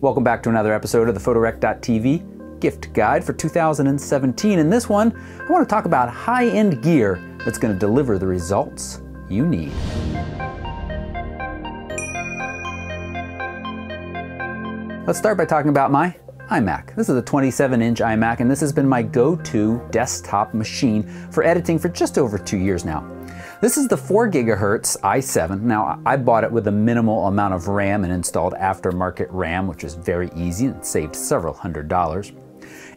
Welcome back to another episode of the Photorec.tv gift guide for 2017. In this one, I want to talk about high-end gear that's going to deliver the results you need. Let's start by talking about my iMac. This is a 27-inch iMac, and this has been my go-to desktop machine for editing for just over 2 years now. This is the 4 GHz i7. Now, I bought it with a minimal amount of RAM and installed aftermarket RAM, which is very easy and saved several $100s.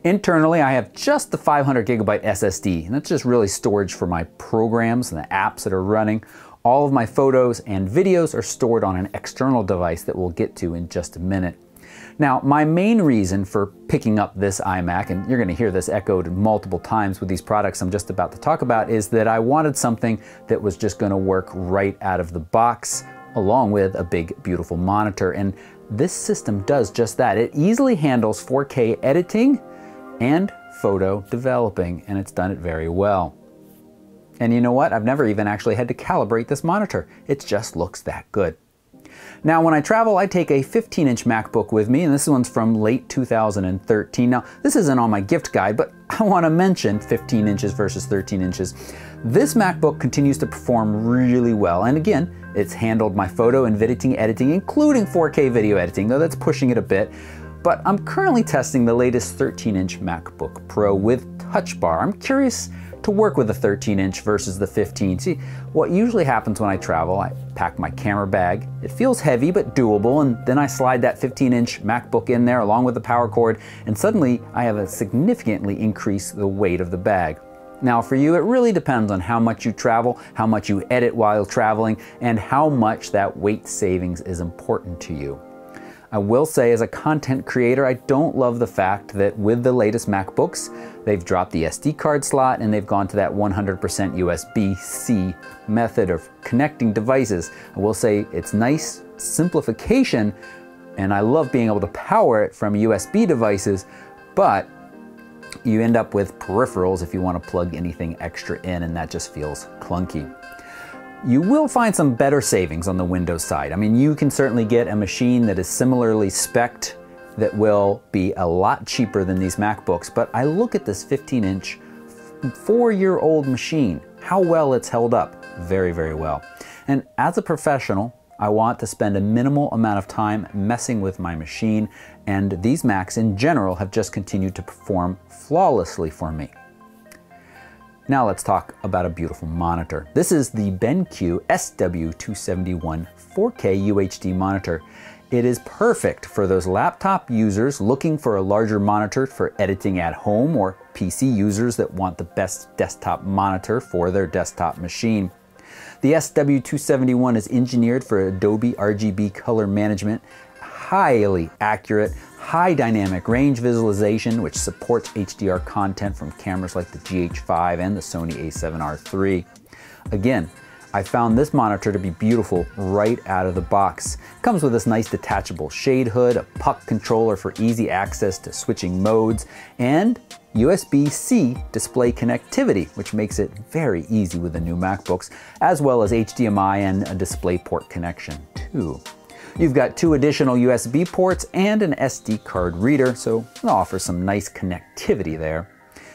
Internally, I have just the 500 GB SSD, and that's just really storage for my programs and the apps that are running. All of my photos and videos are stored on an external device that we'll get to in just a minute. Now, my main reason for picking up this iMac, and you're going to hear this echoed multiple times with these products I'm just about to talk about, is that I wanted something that was just going to work right out of the box, along with a big, beautiful monitor. And this system does just that. It easily handles 4K editing and photo developing, and it's done it very well. And you know what? I've never even actually had to calibrate this monitor. It just looks that good. Now, when I travel, I take a 15-inch MacBook with me, and this one's from late 2013. Now, this isn't on my gift guide, but I want to mention 15 inches versus 13 inches. This MacBook continues to perform really well, and again, it's handled my photo and video editing, including 4K video editing, though that's pushing it a bit. But I'm currently testing the latest 13-inch MacBook Pro with Touch Bar. I'm curious to work with the 13-inch versus the 15. See, what usually happens when I travel, I pack my camera bag. It feels heavy but doable, and then I slide that 15-inch MacBook in there along with the power cord, and suddenly I have a significantly increased the weight of the bag. Now for you, it really depends on how much you travel, how much you edit while traveling, and how much that weight savings is important to you. I will say, as a content creator, I don't love the fact that with the latest MacBooks, they've dropped the SD card slot and they've gone to that 100% USB-C method of connecting devices. I will say it's nice simplification, and I love being able to power it from USB devices, but you end up with peripherals if you want to plug anything extra in, and that just feels clunky. You will find some better savings on the Windows side. I mean, you can certainly get a machine that is similarly spec'd that will be a lot cheaper than these MacBooks, but I look at this 15-inch, 4-year-old machine, how well it's held up. Very, very well. And as a professional, I want to spend a minimal amount of time messing with my machine, and these Macs in general have just continued to perform flawlessly for me. Now let's talk about a beautiful monitor. This is the BenQ SW271 4K UHD monitor. It is perfect for those laptop users looking for a larger monitor for editing at home, or PC users that want the best desktop monitor for their desktop machine. The SW271 is engineered for Adobe RGB color management, highly accurate, high dynamic range visualization, which supports HDR content from cameras like the GH5 and the Sony a7R III. Again, I found this monitor to be beautiful right out of the box. It comes with this nice detachable shade hood, a puck controller for easy access to switching modes, and USB-C display connectivity, which makes it very easy with the new MacBooks, as well as HDMI and a DisplayPort connection too. You've got 2 additional USB ports and an SD card reader, so it offers some nice connectivity there.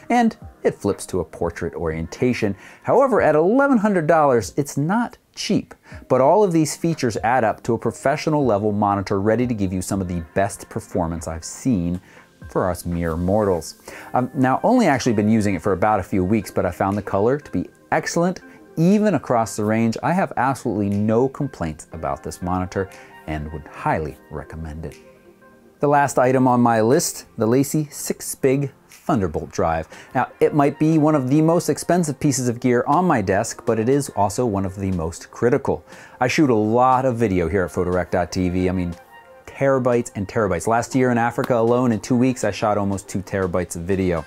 And it flips to a portrait orientation. However, at $1,100, it's not cheap, but all of these features add up to a professional level monitor ready to give you some of the best performance I've seen for us mere mortals. I've now only actually been using it for about a few weeks, but I found the color to be excellent. Even across the range, I have absolutely no complaints about this monitor and would highly recommend it. The last item on my list, the LaCie 6SPIG Thunderbolt drive. Now, it might be one of the most expensive pieces of gear on my desk, but it is also one of the most critical. I shoot a lot of video here at Photorec.tv. I mean, terabytes and terabytes. Last year in Africa alone, in 2 weeks, I shot almost 2 terabytes of video.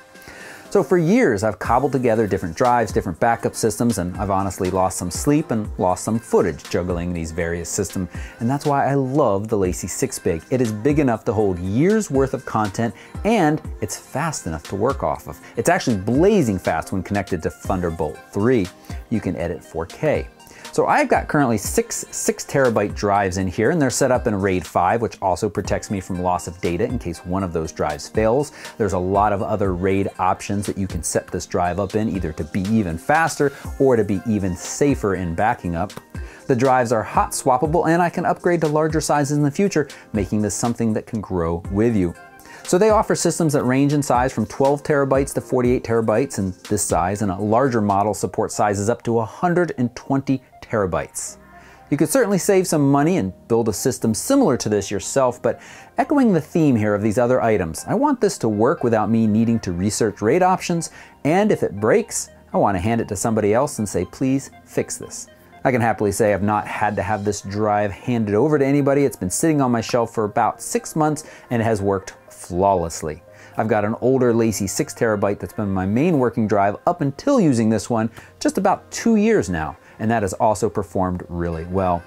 So for years, I've cobbled together different drives, different backup systems, and I've honestly lost some sleep and lost some footage juggling these various systems. And that's why I love the LaCie 6SPIG. It is big enough to hold years worth of content, and it's fast enough to work off of. It's actually blazing fast when connected to Thunderbolt 3. You can edit 4K. So I've got currently six 6TB drives in here, and they're set up in RAID 5, which also protects me from loss of data in case one of those drives fails. There's a lot of other RAID options that you can set this drive up in, either to be even faster or to be even safer in backing up. The drives are hot swappable, and I can upgrade to larger sizes in the future, making this something that can grow with you. So they offer systems that range in size from 12 terabytes to 48 terabytes in this size, and a larger model supports sizes up to 120 terabytes. You could certainly save some money and build a system similar to this yourself, but echoing the theme here of these other items, I want this to work without me needing to research RAID options, and if it breaks, I want to hand it to somebody else and say, please fix this. I can happily say I've not had to have this drive handed over to anybody. It's been sitting on my shelf for about 6 months and it has worked flawlessly. I've got an older LaCie 6TB that's been my main working drive up until using this one just about 2 years now, and that has also performed really well.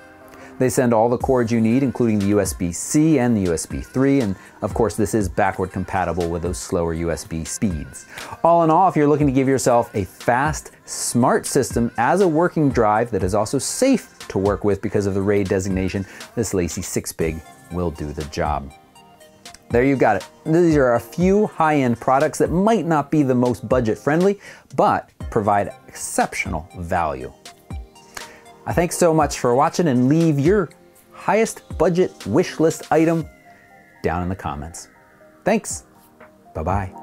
They send all the cords you need, including the USB-C and the USB 3, and of course this is backward compatible with those slower USB speeds. All in all, if you're looking to give yourself a fast, smart system as a working drive that is also safe to work with because of the RAID designation, this LaCie 6BIG will do the job. There you got it. These are a few high-end products that might not be the most budget-friendly, but provide exceptional value. I thanks so much for watching, and leave your highest budget wish list item down in the comments. Thanks. Bye-bye.